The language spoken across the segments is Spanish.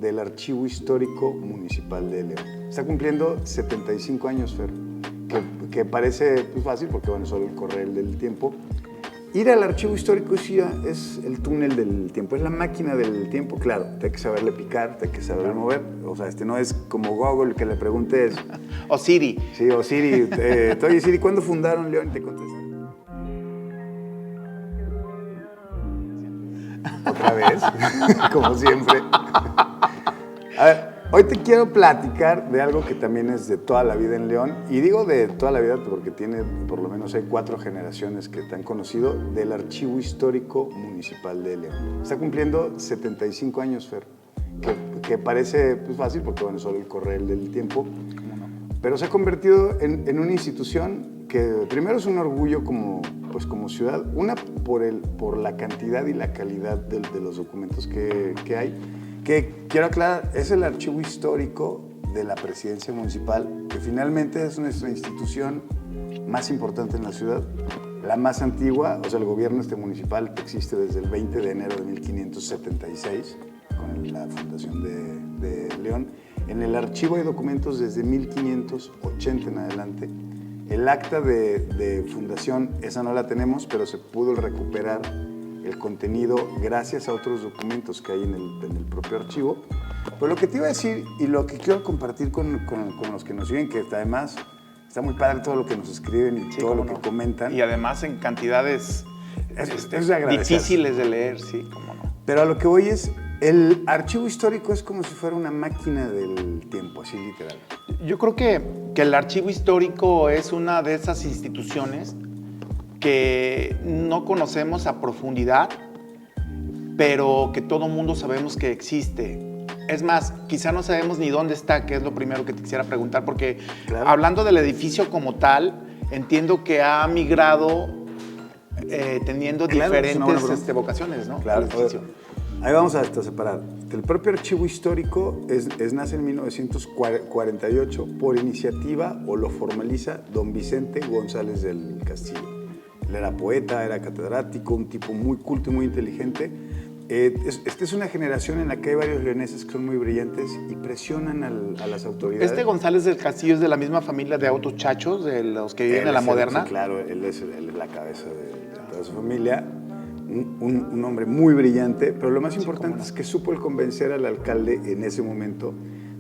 del Archivo Histórico Municipal de León. Está cumpliendo 75 años, Fer, que parece pues, fácil porque bueno, solo el correr del tiempo. Ir al Archivo Histórico es el túnel del tiempo, es la máquina del tiempo, claro, te hay que saberle picar, te hay que saberle mover, o sea, no es como Google que le preguntes... O Siri. Sí, o Siri, oye Siri, ¿cuándo fundaron León? Y te contesta. Otra vez, como siempre. A ver, hoy te quiero platicar de algo que también es de toda la vida en León, y digo de toda la vida porque tiene, por lo menos hay 4 generaciones que te han conocido, del Archivo Histórico Municipal de León. Está cumpliendo 75 años, Fer, que parece pues, fácil porque bueno, solo el correr del tiempo, pero se ha convertido en una institución que primero es un orgullo como ciudad, una por la cantidad y la calidad de los documentos que hay, que quiero aclarar, es el archivo histórico de la presidencia municipal, que finalmente es nuestra institución más importante en la ciudad, la más antigua, o sea, el gobierno municipal existe desde el 20 de enero de 1576, con la fundación de León. En el archivo hay documentos desde 1580 en adelante. El acta de fundación, esa no la tenemos, pero se pudo recuperar el contenido gracias a otros documentos que hay en el propio archivo. Pero lo que te iba a decir y lo que quiero compartir con los que nos siguen, que además está muy padre todo lo que nos escriben y todo lo que comentan. Y además en cantidades es de agradecer. Difíciles de leer, sí, cómo no. Pero a lo que voy es, el archivo histórico es como si fuera una máquina del tiempo, así literal. Yo creo que el archivo histórico es una de esas instituciones que no conocemos a profundidad, pero que todo mundo sabemos que existe. Es más, quizá no sabemos ni dónde está, que es lo primero que te quisiera preguntar, porque claro, hablando del edificio como tal, entiendo que ha migrado teniendo diferentes vocaciones, ¿no? Claro. Ahí vamos a separar. El propio archivo histórico nace en 1948 por iniciativa o lo formaliza don Vicente González del Castillo. Él era poeta, era catedrático, un tipo muy culto y muy inteligente. Esta es una generación en la que hay varios leoneses que son muy brillantes y presionan a las autoridades. ¿Este González del Castillo es de la misma familia de Autos Chachos, de los que viven en la Moderna? Sí, claro, él es la cabeza de toda su familia. Un hombre muy brillante, pero lo más importante es que supo el convencer al alcalde en ese momento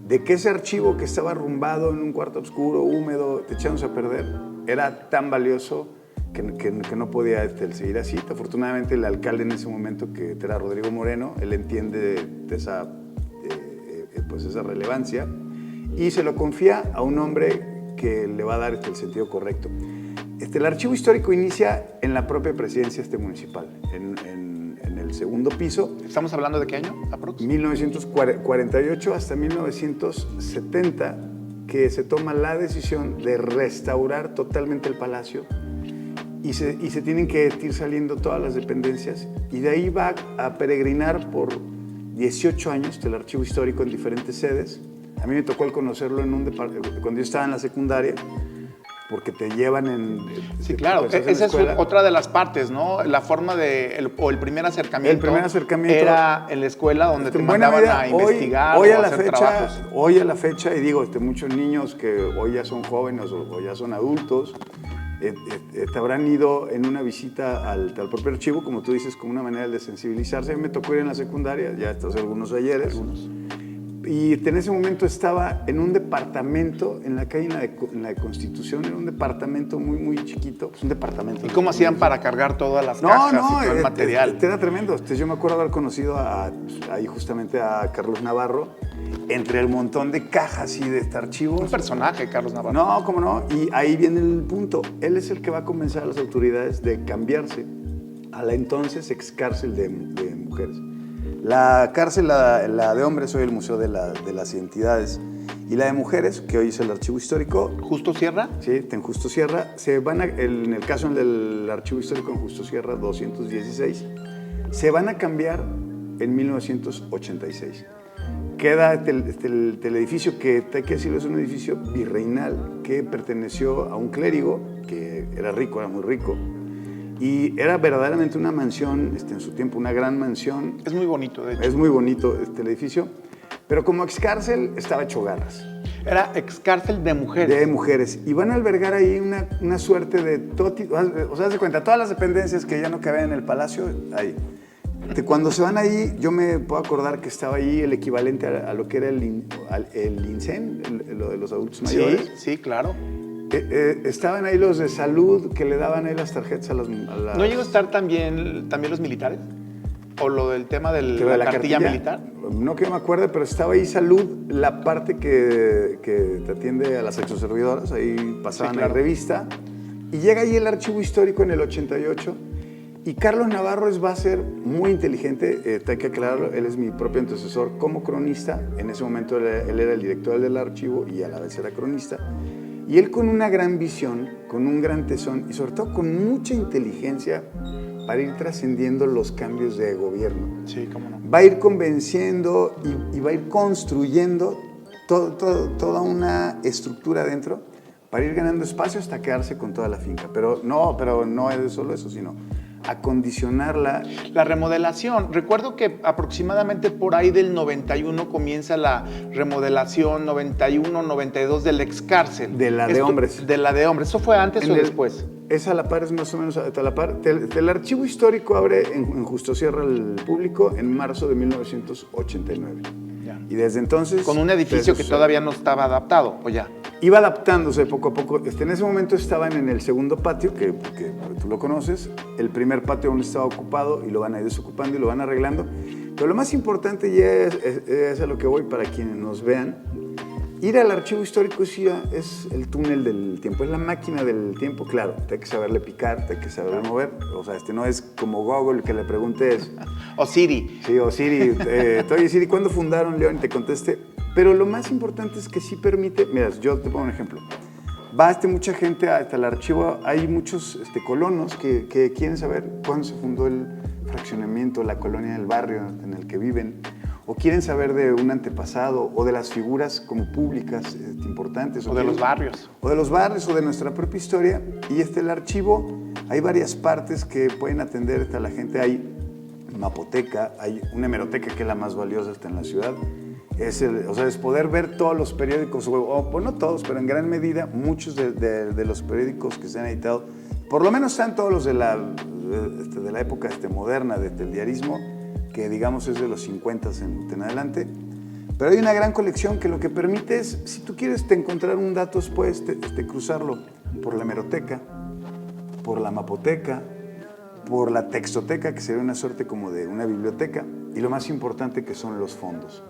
de que ese archivo que estaba arrumbado en un cuarto oscuro, húmedo, echándose a perder, era tan valioso que no podía seguir así. Afortunadamente el alcalde en ese momento, que era Rodrigo Moreno, él entiende de esa relevancia y se lo confía a un hombre que le va a dar el sentido correcto. El archivo histórico inicia en la propia presidencia municipal, en el segundo piso. ¿Estamos hablando de qué año, aprox? 1948 hasta 1970, que se toma la decisión de restaurar totalmente el palacio y se tienen que ir saliendo todas las dependencias, y de ahí va a peregrinar por 18 años el archivo histórico en diferentes sedes. A mí me tocó el conocerlo cuando yo estaba en la secundaria, porque te llevan Sí, claro, esa es otra de las partes, ¿no? La forma el primer acercamiento. El primer acercamiento era en la escuela donde te mandaban a investigar o a hacer trabajos. Hoy a la fecha, y digo, muchos niños que hoy ya son jóvenes o ya son adultos, te habrán ido en una visita al propio archivo, como tú dices, como una manera de sensibilizarse. A mí me tocó ir en la secundaria, ya hace algunos ayeres. Y en ese momento estaba en un departamento, en la calle, en la de Constitución, era un departamento muy, muy chiquito. Pues un departamento. ¿Y cómo hacían para cargar todas las cajas y todo el material? Era tremendo. Yo me acuerdo haber conocido ahí justamente a Carlos Navarro, entre el montón de cajas y de archivos. Un personaje, Carlos Navarro. No, cómo no. Y ahí viene el punto. Él es el que va a convencer a las autoridades de cambiarse a la entonces ex cárcel de mujeres. La cárcel, la de hombres, hoy el Museo de las Identidades, y la de mujeres, que hoy es el Archivo Histórico. ¿Justo Sierra? Sí, en Justo Sierra. En el caso del Archivo Histórico en Justo Sierra 216, se van a cambiar en 1986. Queda el edificio que, hay que decirlo, es un edificio virreinal que perteneció a un clérigo que era rico, era muy rico. Y era verdaderamente una mansión, en su tiempo, una gran mansión. Es muy bonito, de hecho. Es muy bonito el edificio. Pero como excárcel estaba hecho garras. Era excárcel de mujeres. De mujeres. Y van a albergar ahí una suerte de todo tipo. O sea, haz de cuenta, todas las dependencias que ya no cabían en el palacio, ahí. Cuando se van ahí, yo me puedo acordar que estaba ahí el equivalente a lo que era el INSEN, lo de los adultos mayores. Sí, sí, claro. Estaban ahí los de salud que le daban ahí las tarjetas a las... ¿No llegó a estar también los militares? ¿O lo del tema de la cartilla militar? No que me acuerde, pero estaba ahí salud, la parte que te atiende a las exoservidoras, ahí pasaban la revista. Y llega ahí el archivo histórico en el 88. Y Carlos Navarro va a ser muy inteligente, hay que aclararlo, él es mi propio antecesor como cronista. En ese momento él era el director del archivo y a la vez era cronista. Y él con una gran visión, con un gran tesón y sobre todo con mucha inteligencia para ir trascendiendo los cambios de gobierno. Sí, cómo no. Va a ir convenciendo y va a ir construyendo toda una estructura dentro para ir ganando espacio hasta quedarse con toda la finca. Pero no es solo eso, sino acondicionarla. La remodelación. Recuerdo que aproximadamente por ahí del 91 comienza la remodelación, 91, 92 del excárcel. De la de hombres. De la de hombres. ¿Eso fue antes o después? Es a la par, es más o menos a la par. El archivo histórico abre en Justo Sierra al público en marzo de 1989. Ya. Y desde entonces... Con un edificio que todavía no estaba adaptado, ¿o ya? Iba adaptándose poco a poco. En ese momento estaban en el segundo patio, que tú lo conoces. El primer patio aún estaba ocupado y lo van a ir desocupando y lo van arreglando. Pero lo más importante ya es a lo que voy para quienes nos vean. Ir al archivo histórico es el túnel del tiempo, es la máquina del tiempo. Claro, te hay que saberle picar, te hay que saberle mover. O sea, no es como Google que le preguntes... O Siri. Sí, o Siri. Oye, Siri, ¿cuándo fundaron León? Y te conteste. Pero lo más importante es que sí permite... Mira, yo te pongo un ejemplo. Va mucha gente hasta el archivo. Hay muchos colonos que quieren saber cuándo se fundó el fraccionamiento, la colonia del barrio en el que viven. O quieren saber de un antepasado o de las figuras como públicas importantes. O de los barrios. O de los barrios o de nuestra propia historia. Y el archivo, hay varias partes que pueden atender a la gente. Hay mapoteca, hay una hemeroteca que es la más valiosa en la ciudad. Es poder ver todos los periódicos, o no todos, pero en gran medida muchos de los periódicos que se han editado. Por lo menos están todos los de la época moderna, del diarismo, que digamos es de los 50 en adelante. Pero hay una gran colección que lo que permite es, si tú quieres encontrar un dato, puedes cruzarlo por la hemeroteca, por la mapoteca, por la textoteca, que sería una suerte como de una biblioteca, y lo más importante que son los fondos.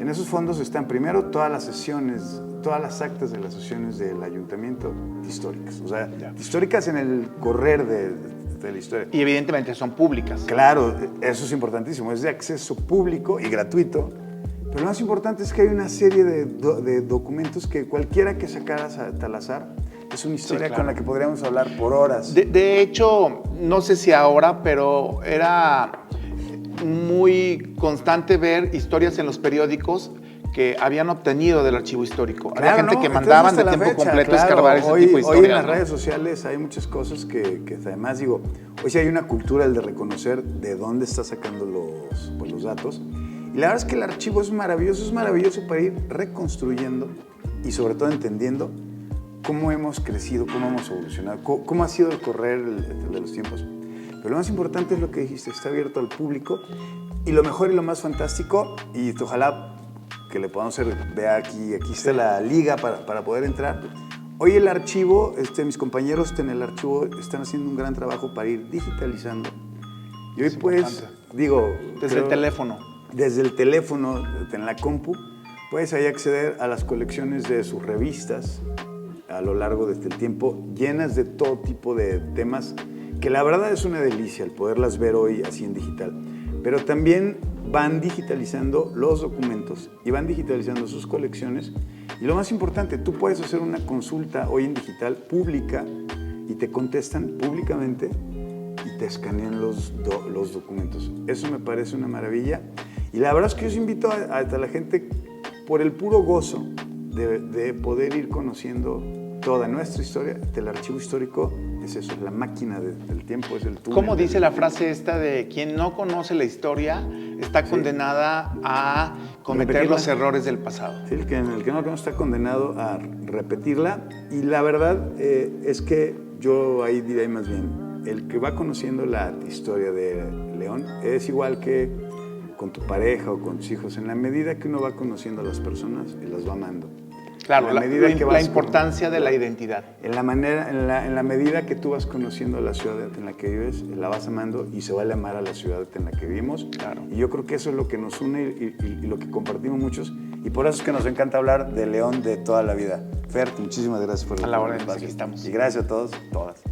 En esos fondos están primero todas las sesiones, todas las actas de las sesiones del ayuntamiento históricas. O sea, históricas en el correr de la historia. Y evidentemente son públicas. Claro, eso es importantísimo. Es de acceso público y gratuito. Pero lo más importante es que hay una serie de documentos que cualquiera que sacaras al azar es una historia con la que podríamos hablar por horas. De hecho, no sé si ahora, pero era muy constante ver historias en los periódicos que habían obtenido del archivo histórico. Había gente que mandaban de tiempo completo a escarbar ese tipo de historias. Hoy en las redes sociales hay muchas cosas que además digo, hoy sí hay una cultura el de reconocer de dónde está sacando los datos. Y la verdad es que el archivo es maravilloso para ir reconstruyendo y sobre todo entendiendo cómo hemos crecido, cómo hemos evolucionado, cómo ha sido el correr de los tiempos. Pero lo más importante es lo que dijiste, está abierto al público. Y lo mejor y lo más fantástico, y ojalá que le podamos hacer, vea aquí está la liga para poder entrar. Hoy el archivo, mis compañeros en el archivo están haciendo un gran trabajo para ir digitalizando. Y hoy pues, digo... Desde el teléfono. Desde el teléfono, en la compu, puedes ahí acceder a las colecciones de sus revistas a lo largo de este tiempo, llenas de todo tipo de temas, que la verdad es una delicia el poderlas ver hoy así en digital. Pero también van digitalizando los documentos y van digitalizando sus colecciones. Y lo más importante, tú puedes hacer una consulta hoy en digital pública y te contestan públicamente y te escanean los documentos. Eso me parece una maravilla. Y la verdad es que yo os invito a la gente por el puro gozo de poder ir conociendo toda nuestra historia, el archivo histórico es eso, es la máquina del tiempo, es el túnel. ¿Cómo dice la frase esta de quien no conoce la historia está condenada a cometer Repetirla. los errores del pasado? Sí, el que no conoce está condenado a repetirla. Y la verdad es que yo ahí diré más bien, el que va conociendo la historia de León es igual que con tu pareja o con tus hijos. En la medida que uno va conociendo a las personas, las va amando. Claro, En la medida que vas importancia de la identidad. En la medida que tú vas conociendo la ciudad en la que vives, la vas amando y se vale amar a la ciudad en la que vivimos. Claro. Y yo creo que eso es lo que nos une y lo que compartimos muchos. Y por eso es que nos encanta hablar de León de toda la vida. Fer, muchísimas gracias por el A la orden, espacio. aquí estamos. Y gracias a todos, todas.